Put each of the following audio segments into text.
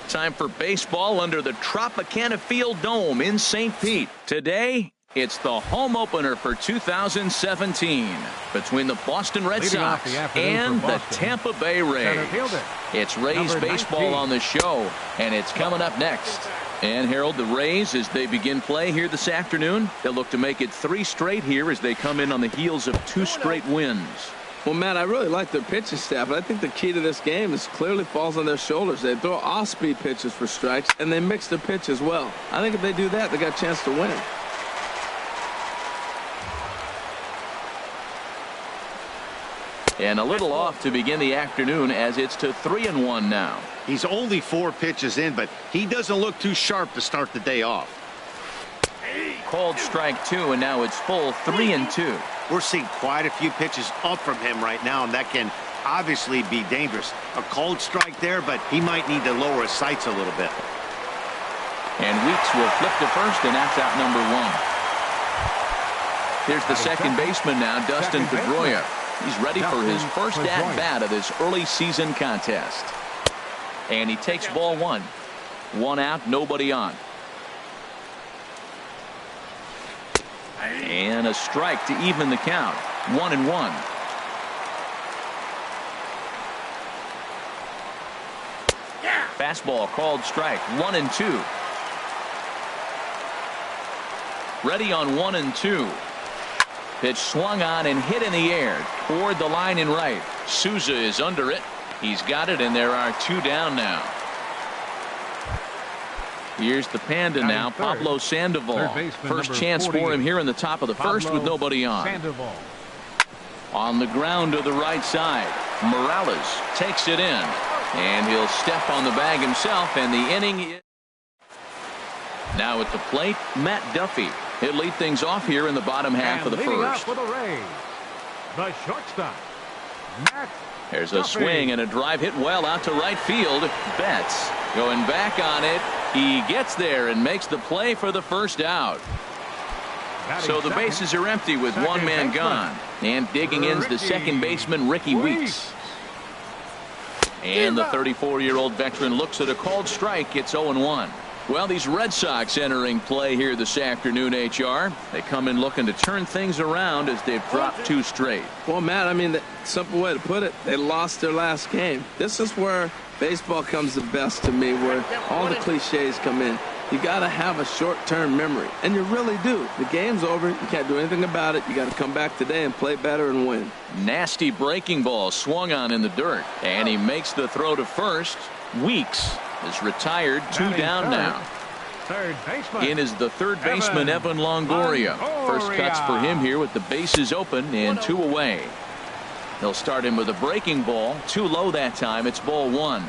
Time for baseball under the Tropicana Field Dome in St. Pete. Today, it's the home opener for 2017 between the Boston Red Sox and the Tampa Bay Rays. It's Rays baseball on the show, and it's coming up next. And Harold, the Rays, as they begin play here this afternoon, they'll look to make it 3 straight here as they come in on the heels of 2 straight wins. Well, Matt, I really like their pitching staff, but I think the key to this game is clearly falls on their shoulders. They throw off-speed pitches for strikes, and they mix their pitch as well. I think if they do that, they got a chance to win. And a little off to begin the afternoon as it's to 3-1 now. He's only 4 pitches in, but he doesn't look too sharp to start the day off. Called strike 2, and now it's full 3-2. We're seeing quite a few pitches up from him right now, and that can obviously be dangerous. A called strike there, but he might need to lower his sights a little bit. And Weeks will flip to first, and that's out number 1. Here's the second baseman now, Dustin Pedroia. He's ready for his first at-bat of this early season contest. And he takes ball 1. 1 out, nobody on. And a strike to even the count. 1-1. Fastball called strike. 1-2. Ready on 1-2. Pitch swung on and hit in the air toward the line in right. Souza is under it. He's got it, and there are 2 down now. Here's the Panda now, Pablo Sandoval. First chance for him here in the top of the first with nobody on. On the ground to the right side. Morales takes it in, and he'll step on the bag himself, and the inning is... Now at the plate, Matt Duffy. He'll lead things off here in the bottom half of the first. For the Rays, the shortstop, Matt There's a swing and a drive hit well out to right field. Betts going back on it. He gets there and makes the play for the first out. So the bases are empty with 1 man gone. And digging in's the second baseman, Ricky Weeks. And the 34-year-old veteran looks at a called strike. It's 0-1. Well, these Red Sox entering play here this afternoon, HR. They come in looking to turn things around as they've dropped 2 straight. Well, Matt, I mean, the simple way to put it, they lost their last game. This is where baseball comes the best to me, where all the cliches come in. You got to have a short-term memory, and you really do. The game's over. You can't do anything about it. You got to come back today and play better and win. Nasty breaking ball swung on in the dirt, and he makes the throw to first. Weeks is retired. 2 down now. In is the third baseman, Evan Longoria. First cuts for him here with the bases open and 2 away. They'll start him with a breaking ball. Too low that time. It's ball 1.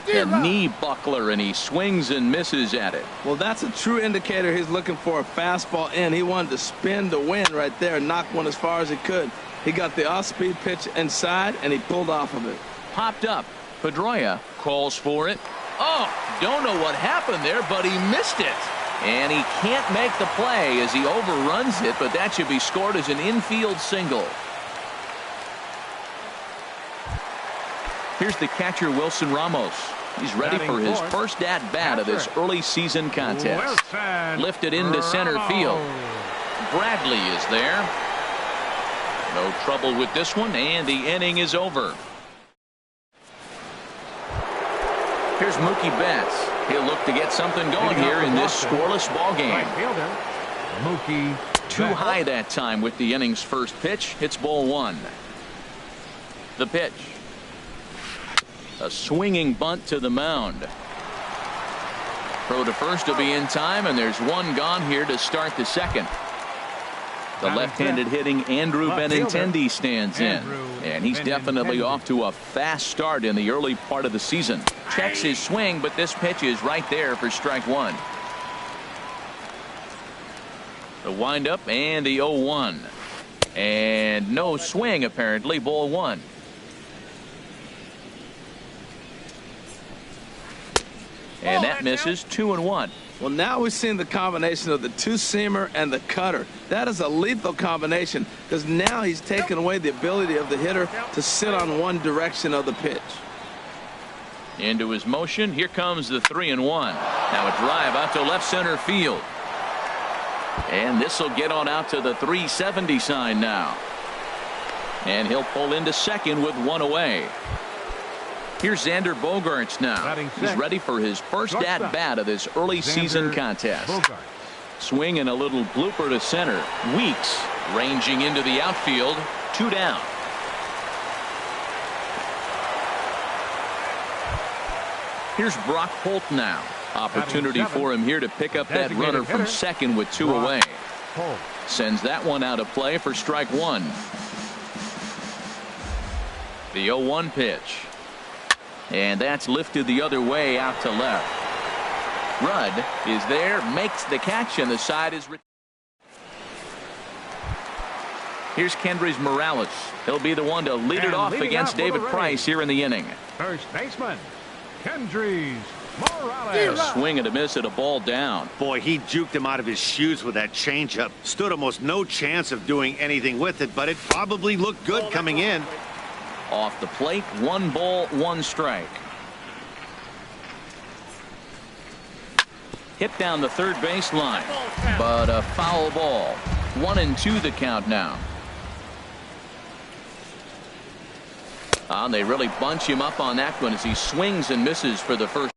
The knee buckler, and he swings and misses at it. Well, that's a true indicator he's looking for a fastball in. He wanted to spin to win right there and knock one as far as he could. He got the off-speed pitch inside, and he pulled off of it. Popped up. Pedroia calls for it. Oh, don't know what happened there, but he missed it. And he can't make the play as he overruns it, but that should be scored as an infield single. Here's the catcher, Wilson Ramos. He's ready for his first at-bat of this early season contest. Lifted into center field. Bradley is there. No trouble with this one, and the inning is over. Here's Mookie Betts. He'll look to get something going here in this scoreless ball game. Mookie Too high that time with the inning's first pitch. It's ball 1. The pitch. A swinging bunt to the mound. Throw to first will be in time, and there's 1 gone here to start the second. The left-handed hitting Andrew Benintendi stands in, and he's definitely off to a fast start in the early part of the season. Checks his swing, but this pitch is right there for strike 1. The windup and the 0-1. And no swing, apparently. Ball 1. And that misses. 2-1. Well, now we've seen the combination of the two-seamer and the cutter. That is a lethal combination because now he's taken away the ability of the hitter to sit on one direction of the pitch. Into his motion. Here comes the 3-1. Now a drive out to left center field. And this will get on out to the 370 sign now. And he'll pull into second with one away. Here's Xander Bogaerts now. He's ready for his first at-bat of this early season contest. Swing and a little blooper to center. Weeks ranging into the outfield. 2 down. Here's Brock Holt now. Opportunity for him here to pick up that runner from second with 2 away. Sends that one out of play for strike 1. The 0-1 pitch. And that's lifted the other way out to left. Rudd is there, makes the catch, and the side is. Here's Kendrys Morales. He'll be the one to lead it off against David Price here in the inning. First baseman, Kendrys Morales. A swing and a miss at a ball down. Boy, he juked him out of his shoes with that changeup. Stood almost no chance of doing anything with it, but it probably looked good coming in. Off the plate, 1 ball, 1 strike. Hit down the third baseline, but a foul ball. 1-2 the count now. They really bunch him up on that one as he swings and misses for the first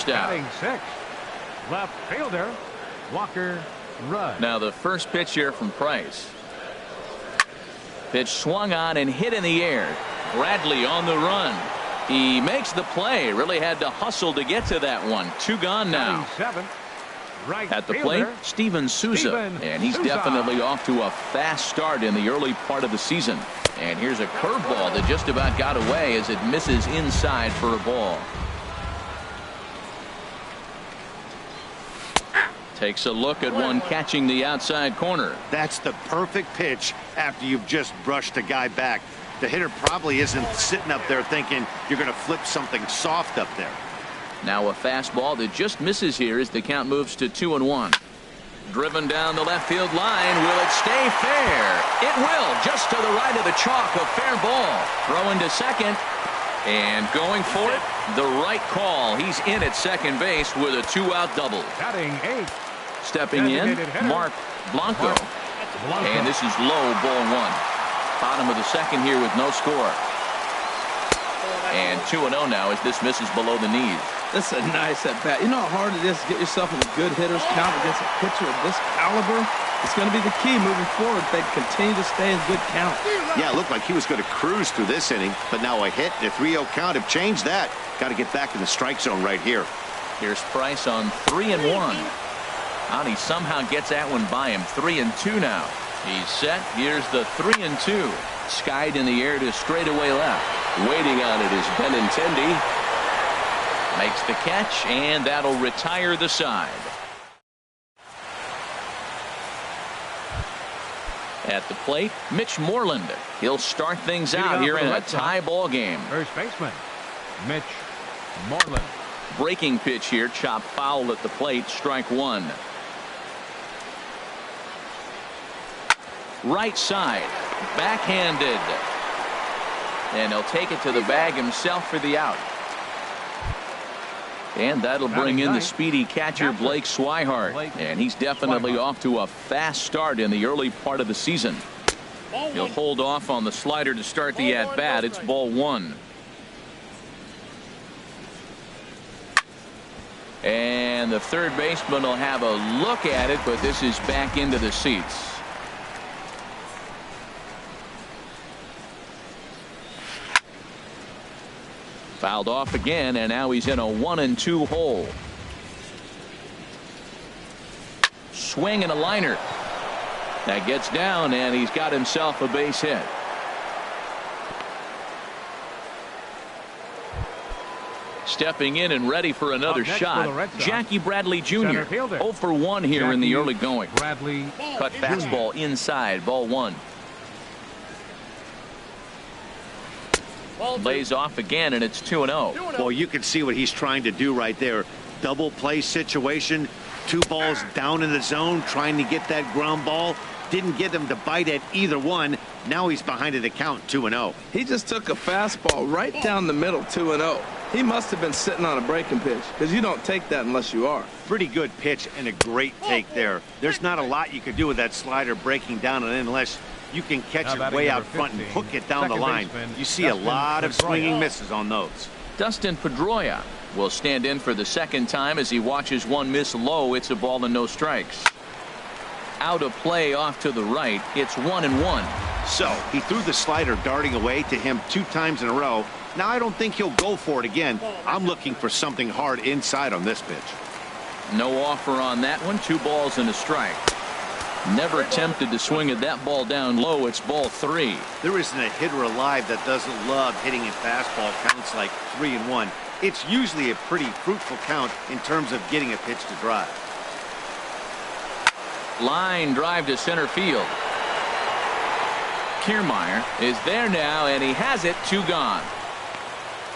out. 6. Left fielder Walker Rudd. Now the first pitch here from Price. Pitch swung on and hit in the air. Bradley on the run. He makes the play. Really had to hustle to get to that one. 2 gone now. 7. Right at the plate, Steven Souza. And he's definitely off to a fast start in the early part of the season. And here's a curveball that just about got away as it misses inside for a ball. Takes a look at one catching the outside corner. That's the perfect pitch after you've just brushed a guy back. The hitter probably isn't sitting up there thinking you're going to flip something soft up there. Now a fastball that just misses here as the count moves to 2-1. Driven down the left field line. Will it stay fair? It will. Just to the right of the chalk. A fair ball. Throwing to second. And going for it. The right call. He's in at second base with a 2-out double. Batting 8. Stepping in, Mark Blanco. And this is low, ball 1. Bottom of the second here with no score. And 2-0 now as this misses below the knees. This is a nice at bat. You know how hard it is to get yourself in a good hitter's count against a pitcher of this caliber? It's going to be the key moving forward. They continue to stay in good count. Yeah, it looked like he was going to cruise through this inning, but now a hit and a 3-0 count have changed that. Got to get back in the strike zone right here. Here's Price on 3-1. And he somehow gets that one by him. 3-2 now. He's set. Here's the 3-2. Skied in the air to straightaway left. Waiting on it is Benintendi. Makes the catch, and that'll retire the side. At the plate, Mitch Moreland. He'll start things out here in a tie ball game. First baseman, Mitch Moreland. Breaking pitch here, chopped foul at the plate, strike 1. Right side, backhanded. And he'll take it to the bag himself for the out. And that'll bring in the speedy catcher Blake Swihart. And he's definitely off to a fast start in the early part of the season. He'll hold off on the slider to start the at-bat. It's ball 1. And the third baseman will have a look at it, but this is back into the seats. Fouled off again, and now he's in a 1-2 hole. Swing and a liner. That gets down, and he's got himself a base hit. Stepping in and ready for another shot, Jackie Bradley Jr. 0 for 1 here in the early going. Bradley Cut fastball inside, ball 1. Lays off again, and it's 2-0. Well, you can see what he's trying to do right there. Double play situation. 2 balls down in the zone, trying to get that ground ball. didn't get him to bite at either one. Now he's behind at the count 2-0. He just took a fastball right down the middle, 2-0. He must have been sitting on a breaking pitch, because you don't take that unless you are. Pretty good pitch and a great take there. There's not a lot you could do with that slider breaking down and in unless you can catch it way out front and hook it down the line. You see a lot of swinging misses on those. Dustin Pedroia will stand in for the second time as he watches one miss low. It's a ball and no strikes. Out of play off to the right. It's 1-1. So he threw the slider darting away to him 2 times in a row. Now I don't think he'll go for it again. I'm looking for something hard inside on this pitch. No offer on that one. 2 balls and a strike. Never attempted to swing at that ball down low. It's ball 3. There isn't a hitter alive that doesn't love hitting in fastball counts like 3-1. It's usually a pretty fruitful count in terms of getting a pitch to drive. Line drive to center field. Kiermaier is there now, and he has it. 2 gone.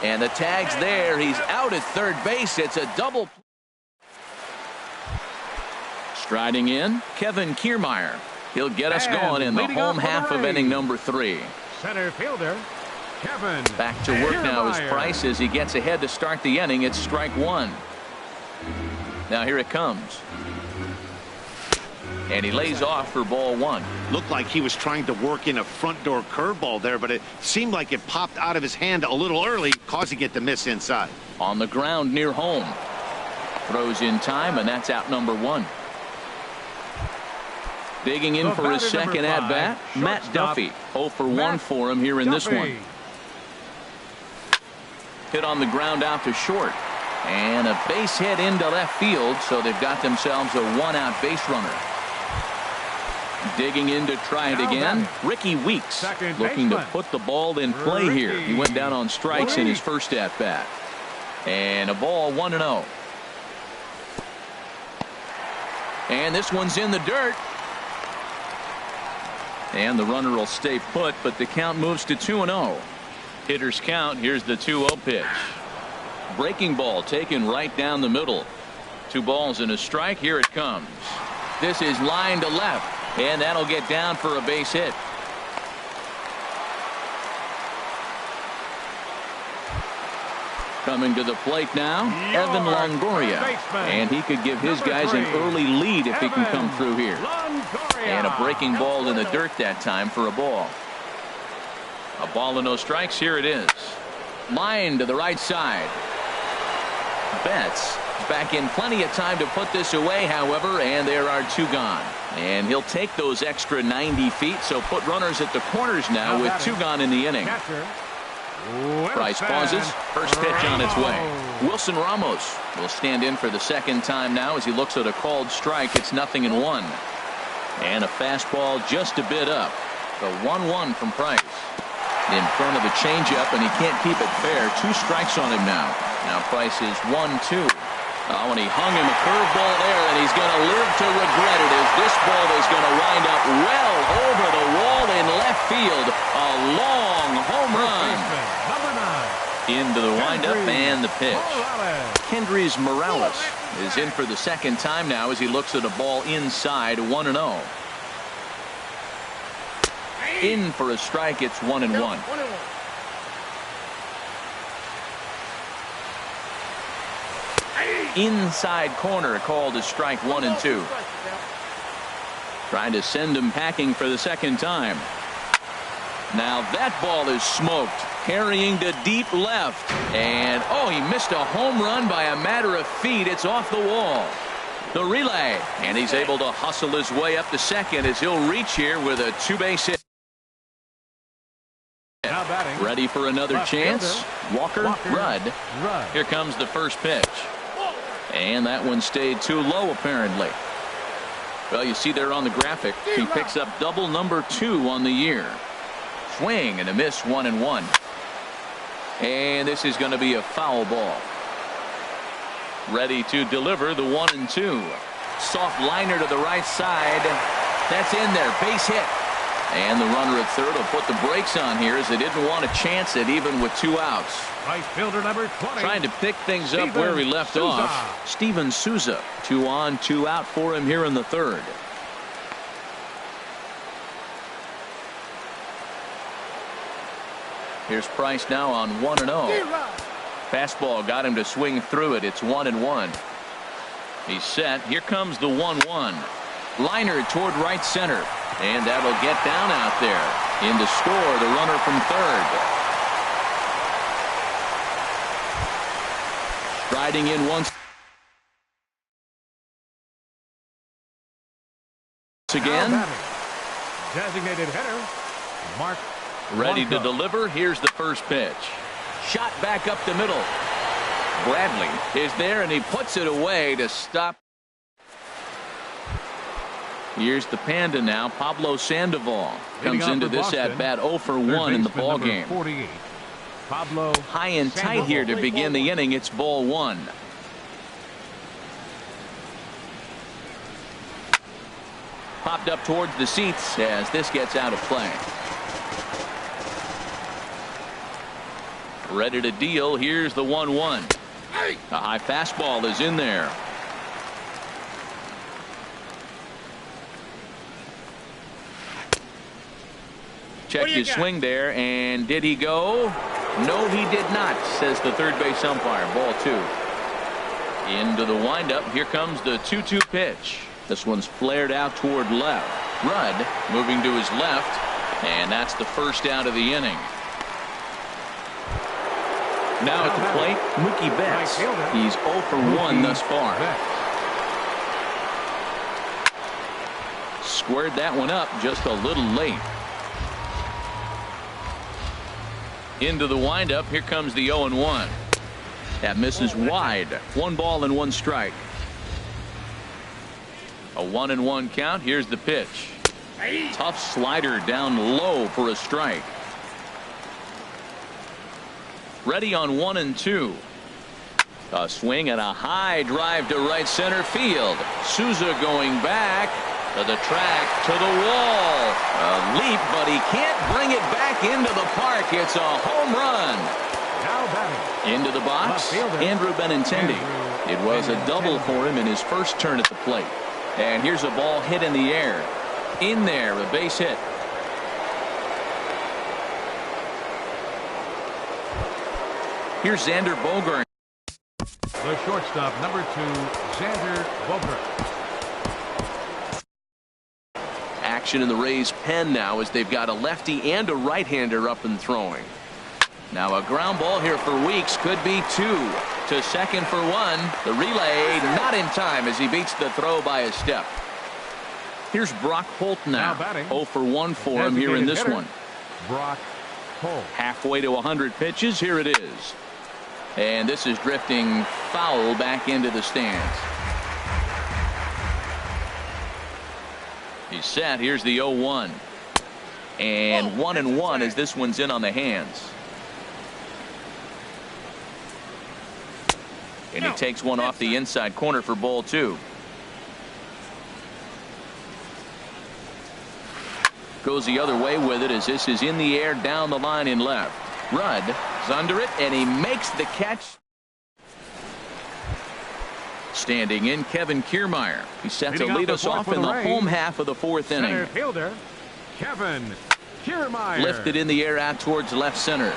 And the tag's there. He's out at third base. It's a double. Striding in, Kevin Kiermaier. He'll get us going in the home half of inning number 3. Center fielder, Kevin. Back to work now is Price as he gets ahead to start the inning. It's strike 1. Now here it comes. And he lays off for ball 1. Looked like he was trying to work in a front door curveball there, but it seemed like it popped out of his hand a little early, causing it to miss inside. On the ground near home. Throws in time, and that's out number 1. Digging in for his second at bat, Matt Duffy. 0 for 1 for him here in this one. Hit on the ground out to short. And a base hit into left field, so they've got themselves a 1-out base runner. Digging in to try it again, Ricky Weeks looking to put the ball in play here. He went down on strikes in his first at bat. And a ball, 1-0. And this one's in the dirt. And the runner will stay put, but the count moves to 2-0. Hitters count. Here's the 2-0 pitch. Breaking ball taken right down the middle. 2 balls and a strike. Here it comes. This is line to left, and that'll get down for a base hit. Coming to the plate now, Evan Longoria. And he could give his guys an early lead if he can come through here. And a breaking ball in the dirt that time for a ball. A ball and no strikes. Here it is. Line to the right side. Betts back in plenty of time to put this away, however, and there are 2 gone. And he'll take those extra 90 feet, so put runners at the corners now with 2 gone in the inning. Price pauses. First pitch on its way. Wilson Ramos will stand in for the second time now as he looks at a called strike. It's 0-1. And a fastball just a bit up. The 1-1 from Price. In front of the changeup, and he can't keep it fair. 2 strikes on him now. Now Price is 1-2. Oh, and he hung him a curveball there, and he's going to live to regret it as this ball is going to wind up well over the wall in left field. A long home run. Into the windup and the pitch. Kendrys Morales is in for the second time now as he looks at a ball inside. 1-0. In for a strike. It's 1-1. Inside corner called as strike 1 and 2. Trying to send him packing for the second time. Now that ball is smoked, carrying to deep left, and oh, he missed a home run by a matter of feet. It's off the wall. The relay, and he's able to hustle his way up to second as he'll reach here with a 2-base hit. Ready for another chance. Walker Rudd. Here comes the first pitch. And that one stayed too low, apparently. Well, you see there on the graphic, he picks up double number 2 on the year. Swing and a miss. 1-1. And this is going to be a foul ball. Ready to deliver the 1-2. Soft liner to the right side. That's in there. Base hit. And the runner at third will put the brakes on here as they didn't want to chance it even with 2 outs. Right fielder number 20. Trying to pick things up where he left off. Steven Souza. 2 on, 2 out for him here in the third. Here's Price now on 1-0. Fastball got him to swing through it. It's 1-1. He's set. Here comes the 1-1. Liner toward right center. And that'll get down out there. In to score the runner from third. Striding in once again. Designated hitter, Mark. Ready to deliver. Here's the first pitch. Shot back up the middle. Bradley is there, and he puts it away to stop. Here's the Panda now. Pablo Sandoval comes into this at bat 0 for 1 in the ball game. 48. Pablo high and tight here to begin the inning. It's ball 1. Popped up towards the seats as this gets out of play. Ready to deal. Here's the 1-1. A high fastball is in there. Checked his swing there, and did he go? No, he did not, says the third base umpire. Ball 2. Into the windup. Here comes the 2-2 pitch. This one's flared out toward left. Rudd moving to his left, and that's the first out of the inning. Now at the plate, Mookie Betts. He's 0 for 1 thus far. Squared that one up just a little late. Into the windup. Here comes the 0-1. That misses wide. 1 ball and 1 strike. A 1-1 count. Here's the pitch. Tough slider down low for a strike. Ready on 1-2. A swing and a high drive to right center field. Souza going back to the track, to the wall. A leap, but he can't bring it back into the park. It's a home run. Now batting. Into the box, Andrew Benintendi. It was a double for him in his first turn at the plate. And here's a ball hit in the air. In there, a base hit. Here's Xander Bogart. The shortstop, number 2, Xander Bogart. Action in the Rays' pen now as they've got a lefty and a right-hander up and throwing. Now a ground ball here for Weeks. Could be 2. To second for 1. The relay not in time as he beats the throw by a step. Here's Brock Holt now. 0 for 1 for him here in this one. Brock Holt. Halfway to 100 pitches. Here it is. And this is drifting foul back into the stands. He's set. Here's the 0-1. And 1-1 as this one's in on the hands. And he takes one off the inside corner for ball 2. Goes the other way with it as this is in the air down the line in left. Rudd is under it, and he makes the catch. Standing in, Kevin Kiermaier. He's set to lead us off in the home half of the 4th inning. Center fielder, Kevin Kiermaier. Lifted in the air out towards left center.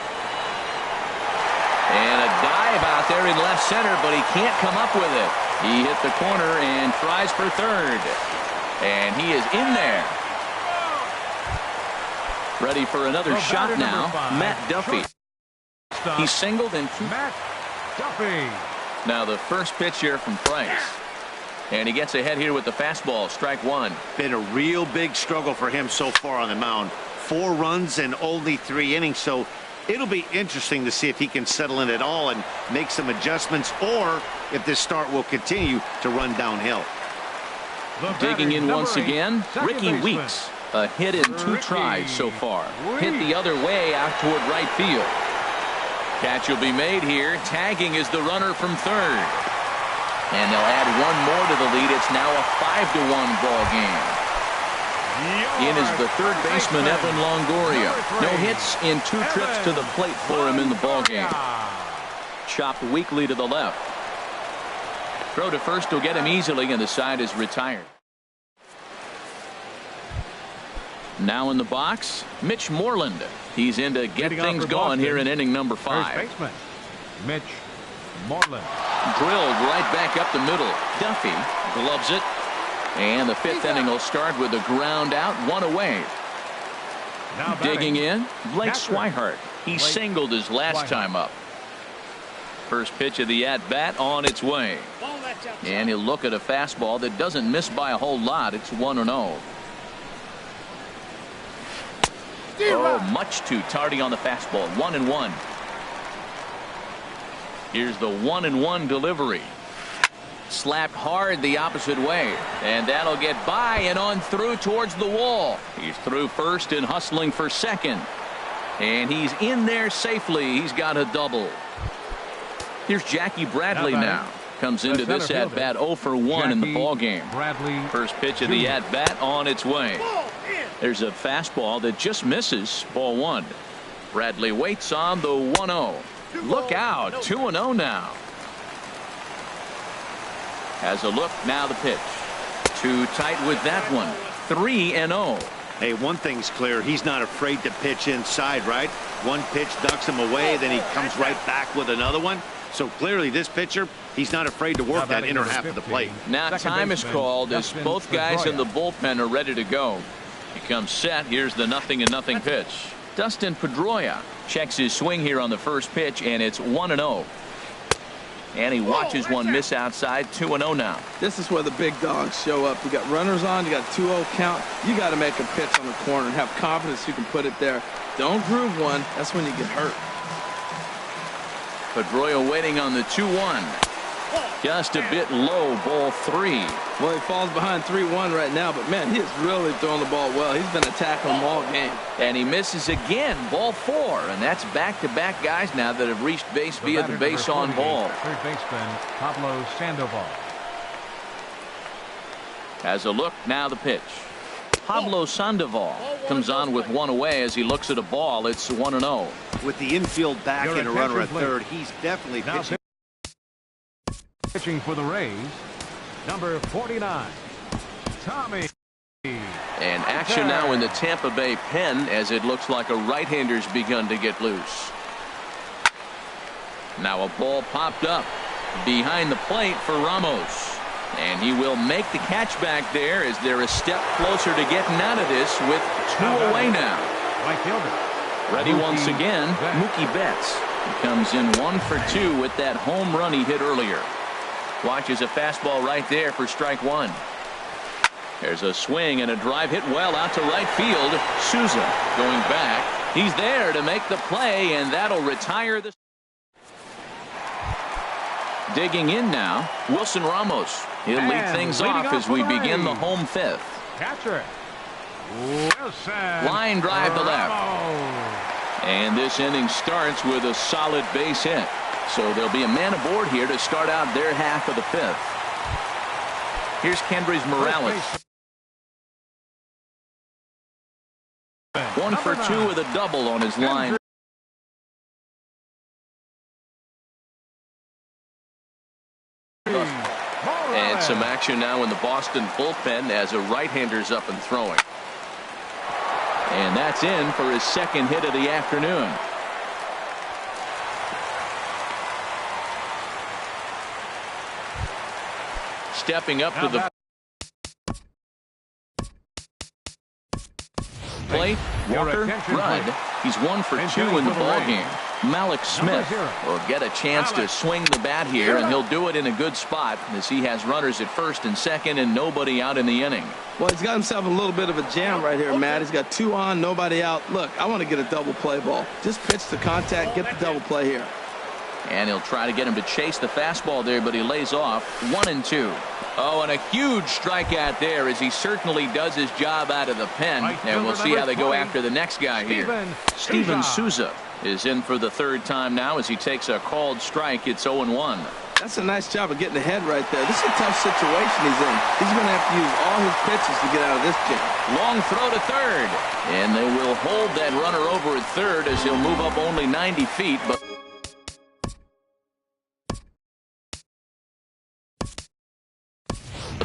And a dive out there in left center, but he can't come up with it. He hit the corner and tries for third. And he is in there. Ready for another shot now. Matt Duffy. He singled in. Matt Duffy. Now the first pitch here from Price. And he gets ahead here with the fastball. Strike 1. Been a real big struggle for him so far on the mound. 4 runs in only 3 innings. So it'll be interesting to see if he can settle in at all and make some adjustments, or if this start will continue to run downhill. Digging in once again, Ricky Weeks. A hit in 2 tries so far. Hit the other way out toward right field. Catch will be made here. Tagging is the runner from third. And they'll add 1 more to the lead. It's now a 5-1 ball game. In is the third baseman, Evan Longoria. No hits in 2 trips to the plate for him in the ball game. Chopped weakly to the left. Throw to first will get him easily, and the side is retired. Now in the box, Mitch Moreland. He's in to get things going here in inning number 5. First baseman, Mitch Moreland. Drilled right back up the middle. Duffy gloves it. And the 5th inning will start with a ground out, 1 away. Now Digging in, Blake catcher. Swihart. He singled his last time up. First pitch of the at-bat on its way. And he'll look at a fastball that doesn't miss by a whole lot. It's 1-0. Oh, much too tardy on the fastball. 1-1. Here's the 1-1 delivery. Slapped hard the opposite way, and that'll get by and on through towards the wall. He's through first and hustling for second, and he's in there safely. He's got a double. Here's Jackie Bradley now. Comes into this at bat 0 for 1 in the ball game. First pitch of the at bat on its way. There's a fastball that just misses. Ball 1. Bradley waits on the 1-0. Look out, 2-0 now. Has a look, now the pitch. Too tight with that one. 3-0. Hey, one thing's clear. He's not afraid to pitch inside, right? One pitch ducks him away, then he comes right back with another one. So clearly this pitcher, he's not afafraid to work that inner half of the plate. Now time is called as both guys in the bullpen are ready to go. He comes set. Here's the 0-0 pitch. Dustin Pedroia checks his swing here on the first pitch, and it's 1-0. And he watches one miss outside. 2-0 now. This is where the big dogs show up. You got runners on. You got 2-0 count. You got to make a pitch on the corner and have confidence you can put it there. Don't groove one. That's when you get hurt. Pedroia waiting on the 2-1. Just a bit low. Ball 3. Well, he falls behind 3-1 right now, but man, he is really throwing the ball well. He's been attacking them all game. And he misses again. Ball 4. And that's back-to-back guys now that have reached base via the base on ball. Third baseman Pablo Sandoval. Has a look, now the pitch. Pablo Sandoval comes on with 1 away as he looks at a ball. It's 1-0. With the infield back and a runner at third, he's definitely pitching. Pitching for the Rays, number 49, Tommy. And action now in the Tampa Bay pen as it looks like a right-hander's begun to get loose. Now a ball popped up behind the plate for Ramos. And he will make the catch back there as they're a step closer to getting out of this with 2 away now. Right fielder. Ready once again, Mookie Betts. He comes in 1 for 2 with that home run he hit earlier. Watches a fastball right there for strike 1. There's a swing and a drive hit well out to right field. Souza going back. He's there to make the play, and that'll retire the. Digging in now, Wilson Ramos. He'll lead things off as we begin the home 5th. Catcher Wilson. Line drive to left. And this inning starts with a solid base hit. So there'll be a man aboard here to start out their half of the 5th. Here's Kendrys Morales. 1 for 2 with a double on his line. And some action now in the Boston bullpen as a right-hander's up and throwing. And that's in for his second hit of the afternoon. Stepping up to the plate, Walker Rudd. He's 1 for 2 in the ball game. Malik Smith will get a chance to swing the bat here, and he'll do it in a good spot as he has runners at first and second and nobody out in the inning. Well, he's got himself a little bit of a jam right here, Matt. He's got 2 on, nobody out. Look, I want to get a double play ball. Just pitch the contact, get the double play here. And he'll try to get him to chase the fastball there, but he lays off. 1-2. Oh, and a huge strikeout there as he certainly does his job out of the pen. And we'll see how they go after the next guy here. Steven Souza is in for the 3rd time now as he takes a called strike. It's 0-1. That's a nice job of getting ahead right there. This is a tough situation he's in. He's going to have to use all his pitches to get out of this jam. Long throw to third. And they will hold that runner over at third as he'll move up only 90 feet. But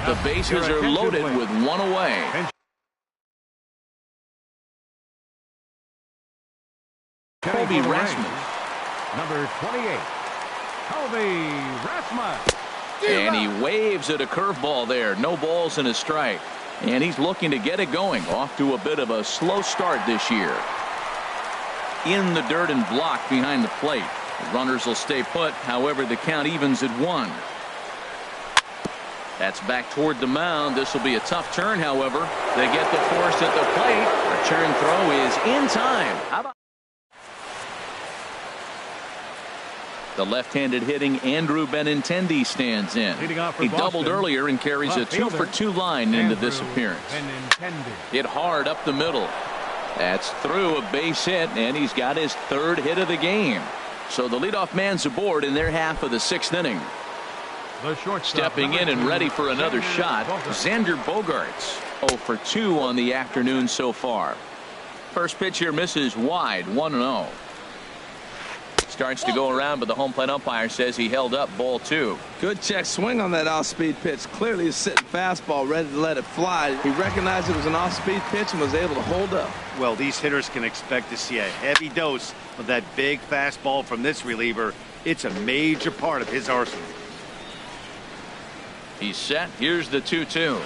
the bases are loaded with 1 away. Colby Rasmus. Number 28, Colby Rasmus. And he waves at a curveball there. No balls and a strike. And he's looking to get it going. Off to a bit of a slow start this year. In the dirt and blocked behind the plate. The runners will stay put. However, the count evens at 1. That's back toward the mound. This will be a tough turn, however. They get the force at the plate. Return throw is in time. How about the left-handed hitting Andrew Benintendi stands in. He doubled earlier and carries a 2-for-2 line into this appearance. Hit hard up the middle. That's through a base hit, and he's got his 3rd hit of the game. So the leadoff man's aboard in their half of the 6th inning. Stepping in and ready for another shot, Xander Bogaerts. 0-for-2 on the afternoon so far. First pitch here misses wide, 1-0. Starts to go around, but the home plate umpire says he held up, ball 2. Good check swing on that off-speed pitch. Clearly a sitting fastball ready to let it fly. He recognized it was an off-speed pitch and was able to hold up. Well, these hitters can expect to see a heavy dose of that big fastball from this reliever. It's a major part of his arsenal. He's set. Here's the 2-2.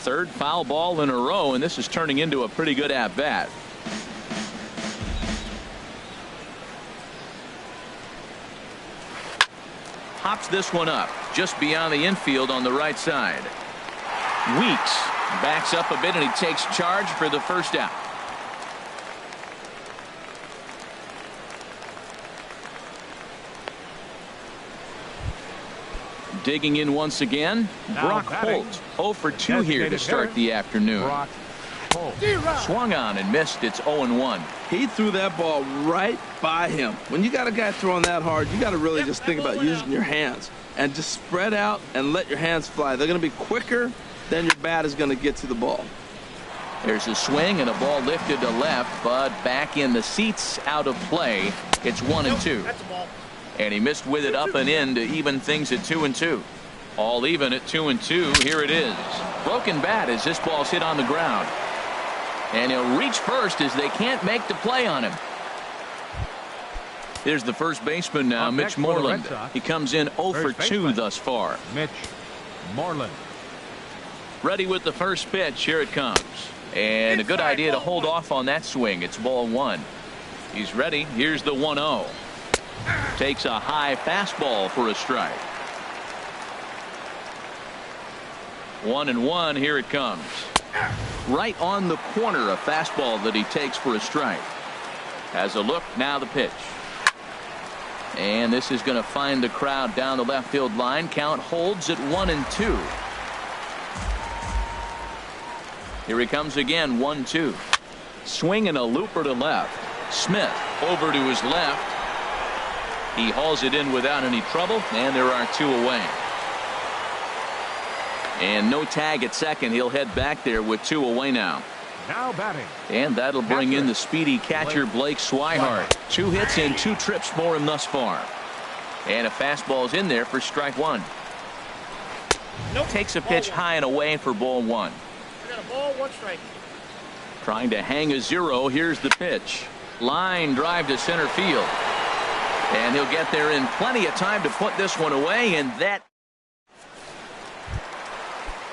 3rd foul ball in a row, and this is turning into a pretty good at-bat. Pops this one up just beyond the infield on the right side. Weeks backs up a bit, and he takes charge for the first out. Digging in once again, Brock Holt. 0-for-2 here to start the afternoon. Swung on and missed. It's 0-1. He threw that ball right by him. When you got a guy throwing that hard, you got to really just think about using your hands and just spread out and let your hands fly. They're going to be quicker than your bat is going to get to the ball. There's a swing and a ball lifted to left, but back in the seats, out of play. It's 1-2. And he missed with it up and in to even things at 2-2. All even at 2-2. Here it is. Broken bat as this ball's hit on the ground. And he'll reach first as they can't make the play on him. Here's the first baseman now, Mitch Moreland. He comes in 0-for-2 thus far. Mitch Moreland. Ready with the first pitch. Here it comes. And a good idea to hold off on that swing. It's ball 1. He's ready. Here's the 1-0. Takes a high fastball for a strike. 1-1. Here it comes. Right on the corner, a fastball that he takes for a strike. Has a look, now the pitch. And this is going to find the crowd down the left field line. Count holds at 1-2. Here he comes again, 1-2. Swing and a looper to left. Smith over to his left. He hauls it in without any trouble, and there are 2 away. And no tag at second. He'll head back there with 2 away now. Now batting. And that'll bring in the speedy catcher Blake Swihart. 2 hits and 2 trips for him thus far. And a fastball's in there for strike 1. Takes a pitch high and away for ball 1. I got a ball, 1 strike. Trying to hang a 0. Here's the pitch. Line drive to center field. And he'll get there in plenty of time to put this one away, and that.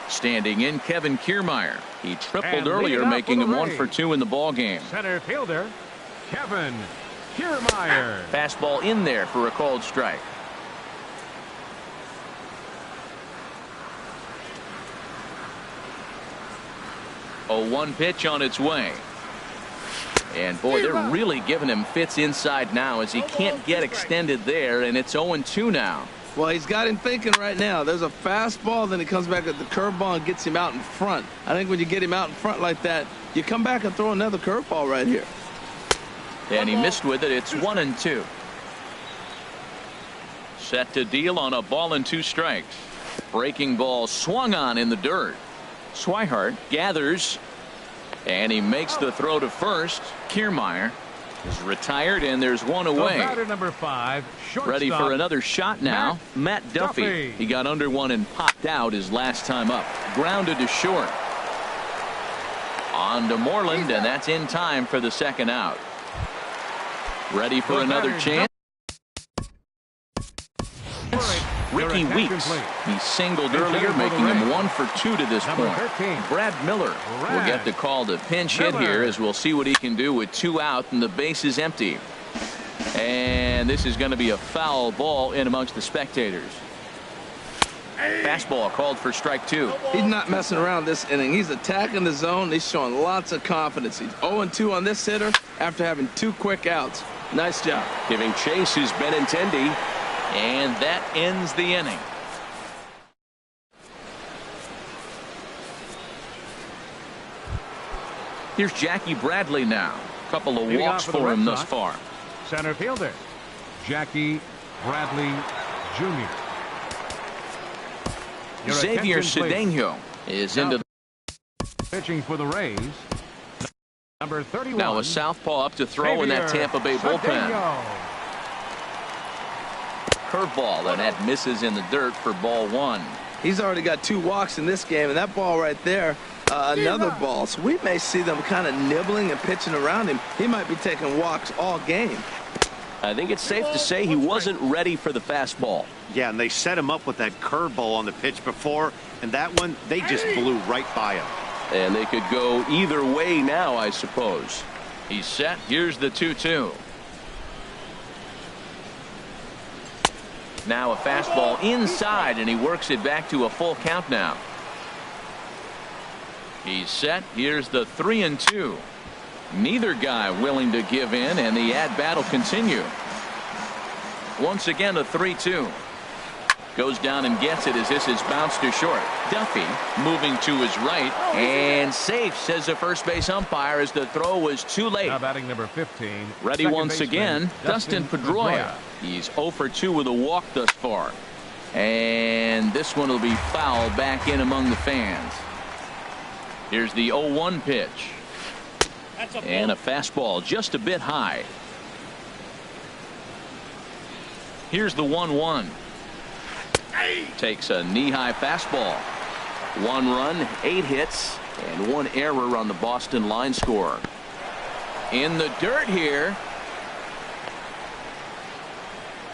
Standing in, Kevin Kiermaier. He tripled earlier, making him 1-for-2 in the ball game. Center fielder Kevin Kiermaier. Fastball in there for a called strike. A 1 pitch on its way. And boy, they're really giving him fits inside now as he can't get extended there, and it's 0-2 now. Well, he's got him thinking right now. There's a fastball, then he comes back at the curveball and gets him out in front. I think when you get him out in front like that, you come back and throw another curveball right here. And he missed with it. It's 1-2. Set to deal on a ball and 2 strikes. Breaking ball swung on in the dirt. Swihart gathers, and he makes the throw to first. Kiermaier is retired, and there's 1 away. Number 5, ready for another shot now. Matt Duffy. He got under one and popped out his last time up. Grounded to short. On to Moreland, and that's in time for the second out. Ready for another chance. Ricky Weeks. He singled earlier, making him 1 for 2 to this point. Brad Miller will get the call to pinch hit here, as we'll see what he can do with 2 out and the base is empty. And this is going to be a foul ball in amongst the spectators. Fastball called for strike 2. He's not messing around this inning. He's attacking the zone. He's showing lots of confidence. He's 0-2 on this hitter after having 2 quick outs. Nice job. Giving chase is Benintendi. And that ends the inning. Here's Jackie Bradley now. A couple of walks for him thus far. Center fielder Jackie Bradley Jr. Xavier Cedeno is into the pitching for the Rays. Number 31. Now a southpaw up to throw in that Tampa Bay bullpen. Curveball, and that misses in the dirt for ball 1. He's already got 2 walks in this game, and that ball right there, another ball. So we may see them kind of nibbling and pitching around him. He might be taking walks all game. I think it's safe to say he wasn't ready for the fastball. Yeah, and they set him up with that curveball on the pitch before, and that one, they just blew right by him. And they could go either way now, I suppose. He's set. Here's the 2-2. Now a fastball inside, and he works it back to a full count now. He's set. Here's the 3-2. Neither guy willing to give in, and the at-bat will continue. Once again, a 3-2. Goes down and gets it as this is bounced to short. Duffy moving to his right, and safe, says the first base umpire, as the throw was too late. Now batting number 15. Ready once again, Dustin Pedroia. He's 0 for 2 with a walk thus far. And this one will be foul back in among the fans. Here's the 0-1 pitch. And a fastball just a bit high. Here's the 1-1. Takes a knee-high fastball. 1 run, 8 hits, and 1 error on the Boston line score. In the dirt here.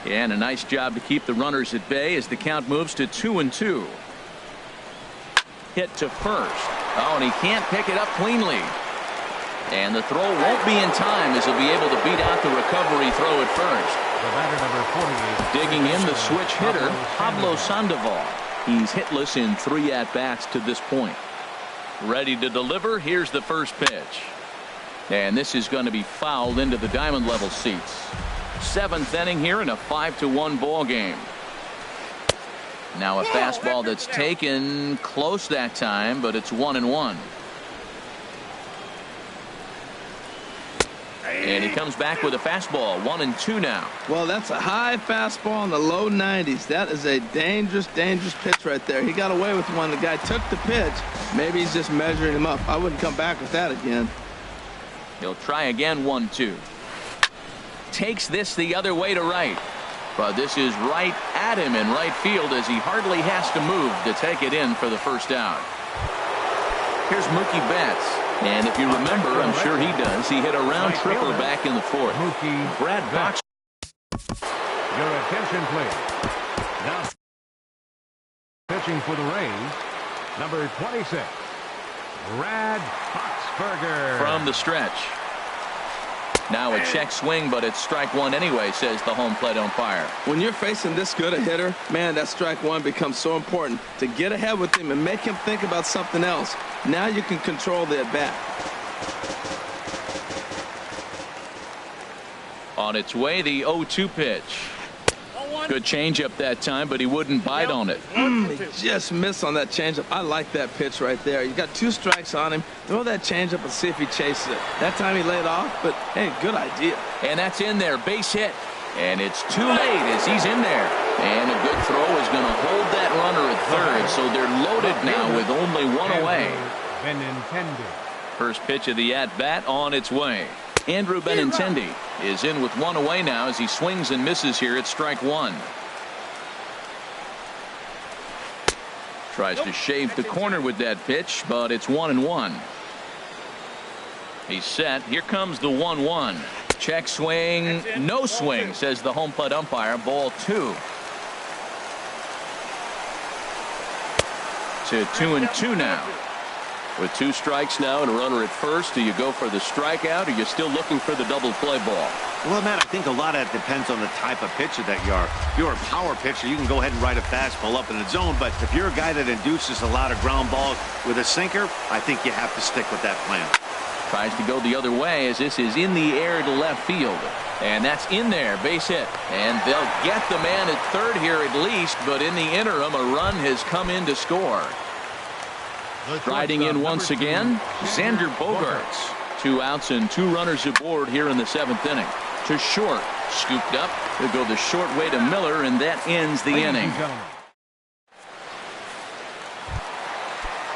And a nice job to keep the runners at bay as the count moves to 2-2. Hit to first. Oh, and he can't pick it up cleanly. And the throw won't be in time, as he'll be able to beat out the recovery throw at first. The batter number 48. Digging in, the switch hitter, Pablo Sandoval. He's hitless in 3 at-bats to this point. Ready to deliver. Here's the first pitch. And this is going to be fouled into the diamond level seats. 7th inning here in a 5-1 ball game. Now a fastball that's taken close that time, but it's 1-1. And he comes back with a fastball. 1-2 now. Well, that's a high fastball in the low 90s. That is a dangerous pitch right there. He got away with one. The guy took the pitch. Maybe he's just measuring him up. I wouldn't come back with that again. He'll try again. 1-2. Takes this the other way to right. But this is right at him in right field, as he hardly has to move to take it in for the first out. Here's Mookie Betts. And if you remember, I'm sure he does, he hit a round tripper back in the 4th. Brad Box. Your attention, please. Now pitching for the Rays, number 26, Brad Boxberger. From the stretch. Now a check swing, but it's strike 1 anyway, says the home plate umpire. When you're facing this good a hitter, man, that strike 1 becomes so important to get ahead with him and make him think about something else. Now you can control the at-bat. On its way, the 0-2 pitch. Good changeup that time, but he wouldn't bite on it. He just missed on that changeup. I like that pitch right there. You got 2 strikes on him. Throw that changeup and see if he chases it. That time he laid off, but hey, good idea. And that's in there, base hit. And it's too late as he's in there. And a good throw is going to hold that runner at third, so they're loaded now with only 1 away. First pitch of the at-bat on its way. Andrew Benintendi is in with 1 away now as he swings and misses here at strike 1. Tries to shave the corner with that pitch, but it's 1-1. He's set. Here comes the 1-1. Check swing, no swing, says the home plate umpire. Ball 2. To 2-2 now. With 2 strikes now and a runner at first, do you go for the strikeout or are you still looking for the double play ball? Well, Matt, I think a lot of it depends on the type of pitcher that you are. If you're a power pitcher, you can go ahead and ride a fastball up in the zone. But if you're a guy that induces a lot of ground balls with a sinker, I think you have to stick with that plan. Tries to go the other way as this is in the air to left field. And that's in there, base hit. And they'll get the man at third here at least, but in the interim, a run has come in to score. Riding in once again, Xander Bogaerts. 2 outs and 2 runners aboard here in the 7th inning. To short, scooped up. He'll go the short way to Miller, and that ends the inning.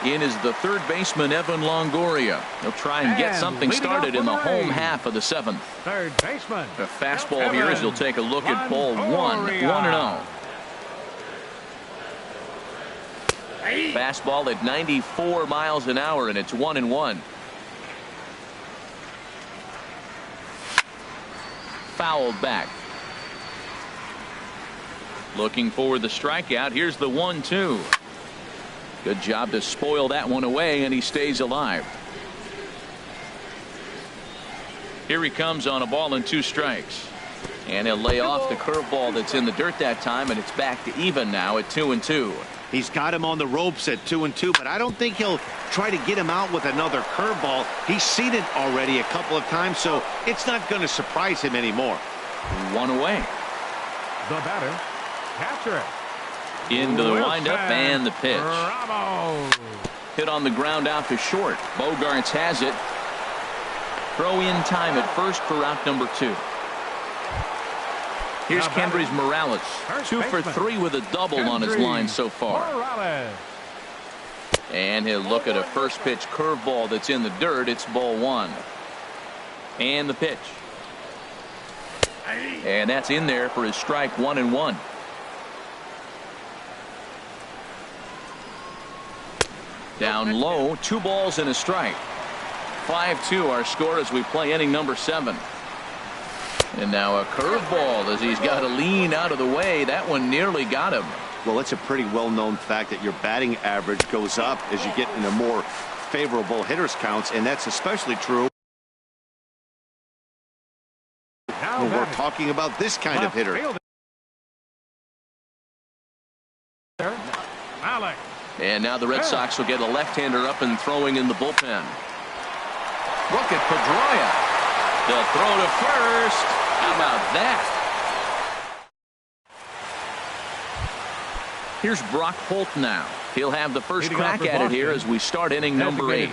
In is the third baseman, Evan Longoria. He'll try and get something started in the home half of the 7th. Third baseman. The fastball here as he'll take a look at ball 1. 1-0. Fastball at 94 miles an hour, and it's 1-1. Fouled back. Looking for the strikeout. Here's the 1-2. Good job to spoil that one away, and he stays alive. Here he comes on a ball and 2 strikes. And he'll lay off the curveball that's in the dirt that time, and it's back to even now at 2-2. He's got him on the ropes at 2-2, but I don't think he'll try to get him out with another curveball. He's seen it already a couple of times, so it's not going to surprise him anymore. 1 away. The batter, catcher. Into the windup and the pitch. Bravo. Hit on the ground out to short. Bogaerts has it. Throw in time at first for out number 2. Here's Kendrys Morales. 2 for 3 with a double on his line so far. And he'll look at a first pitch curveball that's in the dirt. It's ball 1. And the pitch. And that's in there for his strike. 1-1. Down low, 2 balls and a strike. 5-2 our score as we play inning number 7. And now a curveball as he's got to lean out of the way. That one nearly got him. Well, it's a pretty well-known fact that your batting average goes up as you get into more favorable hitters counts, and that's especially true when we're talking about this kind of hitter. And now the Red Sox will get a left-hander up and throwing in the bullpen. Look at Pedroia. The throw to first. How about that? Here's Brock Holt now. He'll have the first crack at it here as we start inning number 8.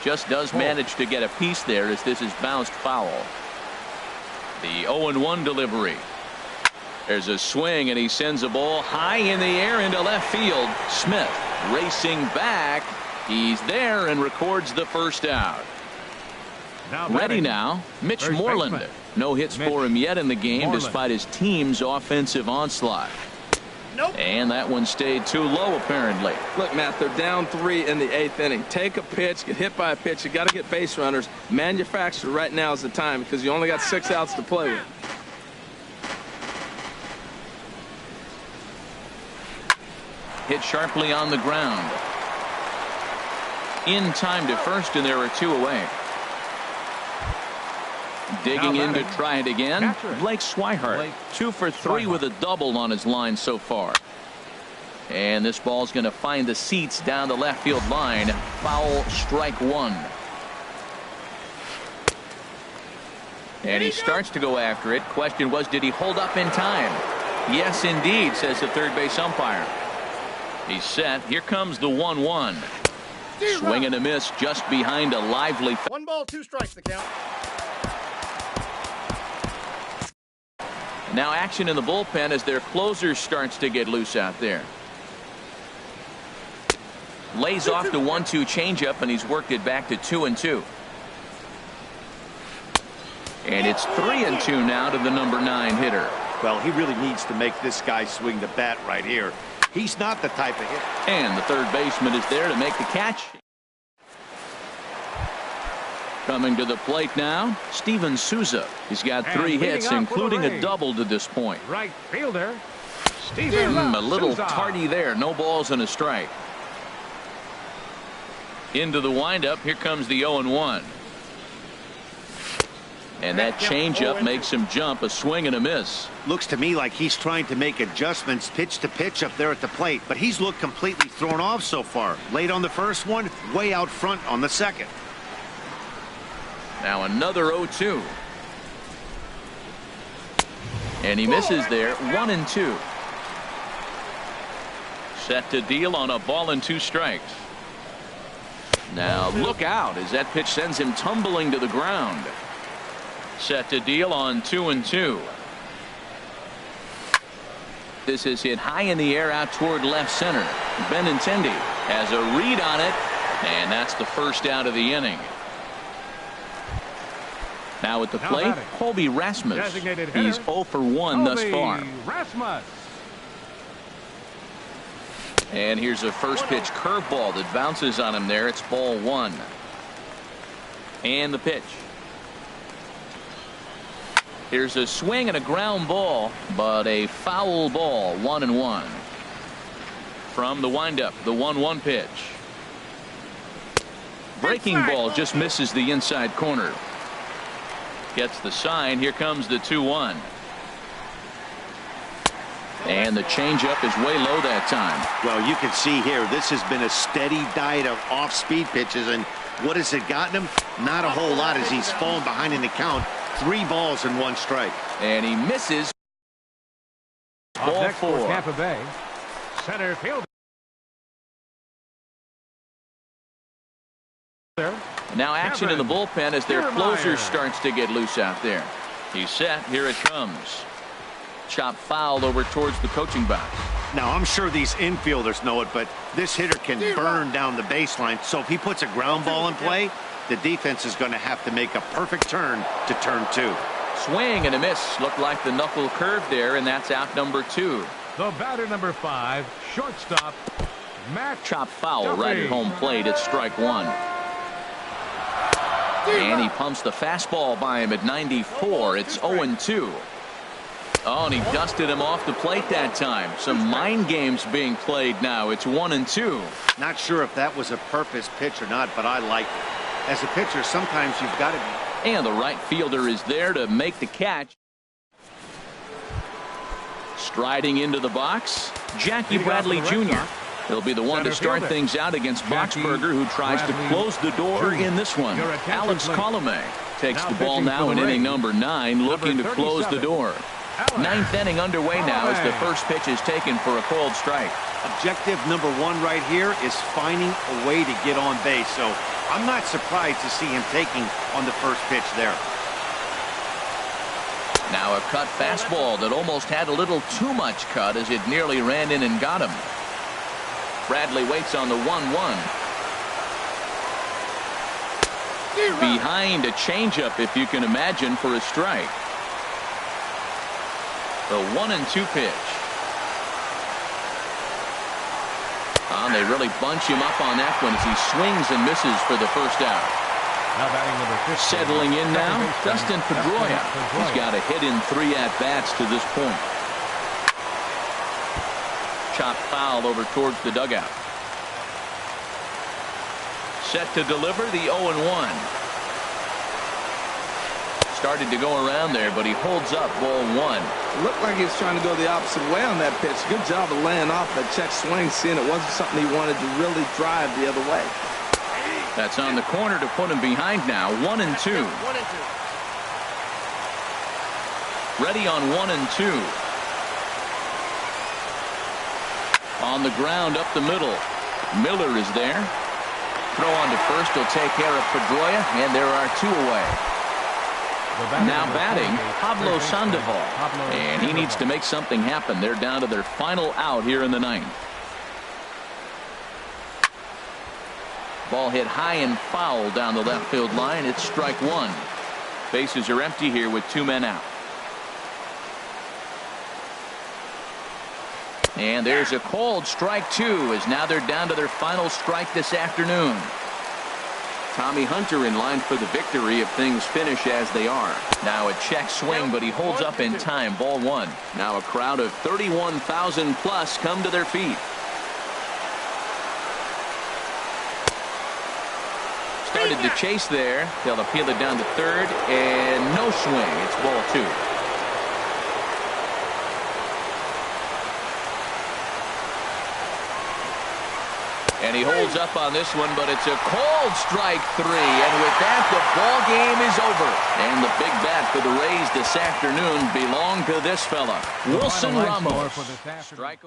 Just does manage to get a piece there as this is bounced foul. The 0-1 delivery. There's a swing, and he sends a ball high in the air into left field. Smith racing back. He's there and records the first out. Ready now, Mitch Moreland. No hits for him yet in the game despite his team's offensive onslaught. And that one stayed too low apparently. Look, Matt, they're down 3 in the 8th inning. Take a pitch, get hit by a pitch. You got to get base runners. Manufacture right now is the time because you only got 6 outs to play with. Hit sharply on the ground. In time to first, and there are 2 away. Digging in to try it again. Blake Swihart. 2 for 3 with a double on his line so far. And this ball's going to find the seats down the left field line. Foul, strike 1. And he starts to go after it. Question was, did he hold up in time? Yes, indeed, says the third base umpire. He's set. Here comes the 1-1. Swing and a miss just behind a lively. 1 ball, 2 strikes the count. Now action in the bullpen as their closer starts to get loose out there. Lays off the 1-2 changeup, and he's worked it back to 2-2. And it's 3-2 now to the number 9 hitter. Well, he really needs to make this guy swing the bat right here. He's not the type of hitter. And the third baseman is there to make the catch. Coming to the plate now, Steven Souza. He's got 3 hits, including a double to this point. Right fielder, Steven A little Souza. tardy there. No balls and a strike. Into the windup. Here comes the 0-1. And that changeup makes him jump. A swing and a miss. Looks to me like he's trying to make adjustments pitch to pitch up there at the plate, but he's looked completely thrown off so far. Late on the first one, way out front on the second. Now another 0-2. And he misses there. 1-2. Set to deal on a ball and 2 strikes. Now look out as that pitch sends him tumbling to the ground. Set to deal on 2-2. This is hit high in the air out toward left center. Benintendi has a read on it, and that's the first out of the inning. Now at the plate, Colby Rasmus. He's 0 for 1 thus far. Rasmus. And here's a first pitch curveball that bounces on him there. It's ball 1. And the pitch. Here's a swing and a ground ball, but a foul ball. 1-1. From the windup, the 1-1 pitch. Breaking ball just misses the inside corner. Gets the sign. Here comes the 2-1. And the changeup is way low that time. Well, you can see here, this has been a steady diet of off-speed pitches, and what has it gotten him? Not a whole lot as he's fallen behind in the count. 3 balls and 1 strike. And he misses. Ball 4. Tampa Bay, center fielder. Now action in the bullpen as their closer starts to get loose out there. He's set. Here it comes. Chop fouled over towards the coaching box. Now, I'm sure these infielders know it, but this hitter can burn down the baseline. So if he puts a ground ball in play, the defense is going to have to make a perfect turn to turn 2. Swing and a miss. Looked like the knuckle curve there, and that's out number 2. The batter number 5, shortstop, Matt. Chop foul right at home plate. It's strike 1. And he pumps the fastball by him at 94. It's 0-2. Oh, and he dusted him off the plate that time. Some mind games being played now. It's 1-2. Not sure if that was a purpose pitch or not, but I like it. As a pitcher, sometimes you've got to be. And the right fielder is there to make the catch. Striding into the box, Jackie Bradley Jr. He'll be the one to start things out against Boxberger, who tries to close the door in this one. Alex Colomé takes the ball now in inning number 9, looking to close the door. 9th inning underway now as the first pitch is taken for a called strike. Objective number 1 right here is finding a way to get on base. So I'm not surprised to see him taking on the first pitch there. Now a cut fastball that almost had a little too much cut as it nearly ran in and got him. Bradley waits on the 1-1. Behind a changeup, if you can imagine, for a strike. The 1-2 pitch. And they really bunch him up on that one as he swings and misses for the first out. Now batting number 15. Settling in now, Dustin Pedroia. He's got a hit in 3 at-bats to this point. Chop foul over towards the dugout. Set to deliver the 0-1. Started to go around there, but he holds up ball 1. It looked like he was trying to go the opposite way on that pitch. Good job of laying off that check swing, seeing it wasn't something he wanted to really drive the other way. That's on the corner to put him behind now. 1-2. Ready on 1-2. On the ground up the middle. Miller is there. Throw on to first. He'll take care of Pedroia, and there are 2 away. Now batting, Pablo Sandoval. And he needs to make something happen. They're down to their final out here in the 9th. Ball hit high and foul down the left field line. It's strike 1. Bases are empty here with 2 men out. And there's a called strike 2 as now they're down to their final strike this afternoon. Tommy Hunter in line for the victory if things finish as they are. Now a check swing, but he holds up in time. Ball one. Now a crowd of 31,000 plus come to their feet. Started to chase there. They'll appeal it down to third, and no swing. It's ball two. And he holds up on this one, but it's a cold strike three. And with that, the ball game is over. And the big bat for the Rays this afternoon belonged to this fella, Wilson Ramos. Strike